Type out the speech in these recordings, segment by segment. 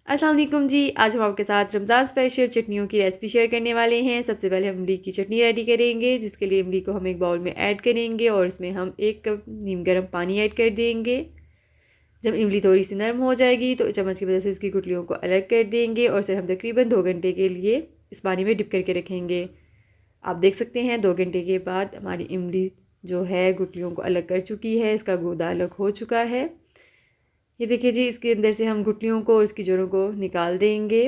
अस्सलाम वालेकुम जी। आज हम आपके साथ रमज़ान स्पेशल चटनियों की रेसिपी शेयर करने वाले हैं। सबसे पहले हम इमली की चटनी रेडी करेंगे, जिसके लिए इमली को हम एक बाउल में ऐड करेंगे और इसमें हम 1 कप नीम गर्म पानी ऐड कर देंगे। जब इमली थोड़ी सी नरम हो जाएगी तो चम्मच की मदद से इसकी गुठलियों को अलग कर देंगे और इसे हम तकरीबन 2 घंटे के लिए इस पानी में डिप करके रखेंगे। आप देख सकते हैं 2 घंटे के बाद हमारी इमली जो है गुठलियों को अलग कर चुकी है, इसका गूदा अलग हो चुका है। ये देखिए जी, इसके अंदर से हम गुठलियों को और इसकी जड़ों को निकाल देंगे।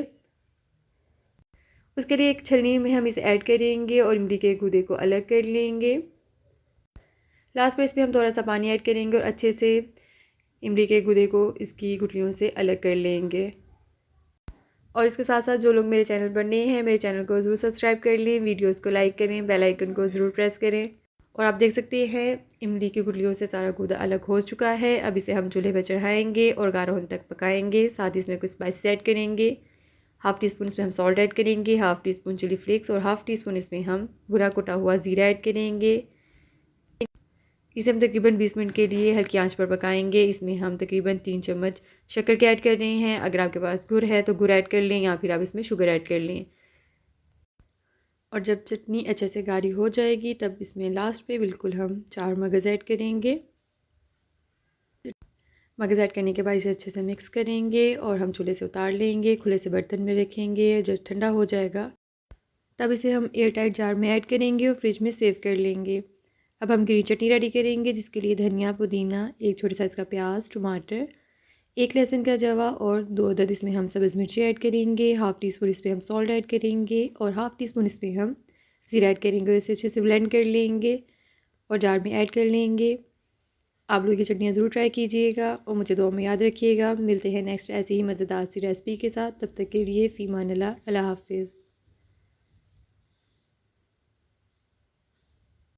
उसके लिए एक छलनी में हम इसे ऐड करेंगे और इमली के गूदे को अलग कर लेंगे। लास्ट में इसमें हम थोड़ा सा पानी ऐड करेंगे और अच्छे से इमली के गूदे को इसकी गुठलियों से अलग कर लेंगे। और इसके साथ साथ जो लोग मेरे चैनल पर नए हैं, मेरे चैनल को ज़रूर सब्सक्राइब कर लें, वीडियोस को लाइक करें, बेल आइकन को ज़रूर प्रेस करें। और आप देख सकते हैं इमली की गुठलियों से सारा गूदा अलग हो चुका है। अब इसे हम चूल्हे पर चढ़ाएंगे और गाढ़ा होने तक पकाएंगे। साथ ही इसमें कुछ स्पाइसेस ऐड करेंगे। हाफ़ टी स्पून इसमें हम सॉल्ट ऐड करेंगे, half teaspoon chilli flakes और हाफ़ टी स्पून इसमें हम भुना कुटा हुआ ज़ीरा ऐड करेंगे। इसे हम तकरीबन 20 मिनट के लिए हल्की आंच पर पकाएंगे। इसमें हम तकरीबन 3 चम्मच शक्कर के ऐड कर रहे हैं। अगर आपके पास गुड़ है तो गुड़ ऐड कर लें या फिर आप इसमें शुगर ऐड कर लें। और जब चटनी अच्छे से गाढ़ी हो जाएगी तब इसमें लास्ट पे बिल्कुल हम 4 मगज़ ऐड करेंगे। मगज़ ऐड करने के बाद इसे अच्छे से मिक्स करेंगे और हम चूल्हे से उतार लेंगे, खुले से बर्तन में रखेंगे। जब ठंडा हो जाएगा तब इसे हम एयर टाइट जार में ऐड करेंगे और फ्रिज में सेव कर लेंगे। अब हम ग्रीन चटनी रेडी करेंगे, जिसके लिए धनिया, पुदीना, एक छोटे साइज़ का प्याज, टमाटर, 1 लहसुन का जवा और 2 अदद इसमें हम सब्ज़ मिर्ची ऐड करेंगे। हाफ़ टी स्पून इसमें हम सॉल्ट ऐड करेंगे और हाफ़ टी स्पून इसमें हम ज़ीरा ऐड करेंगे। इसे अच्छे से ब्लेंड कर लेंगे और जार में ऐड कर लेंगे। आप लोग ये चटनियाँ ज़रूर ट्राई कीजिएगा और मुझे दुआ में याद रखिएगा। मिलते हैं नेक्स्ट ऐसी ही मज़ेदार सी रेसिपी के साथ। तब तक के लिए फ़ी अमान अल्लाह, अल्लाह हाफ़िज़।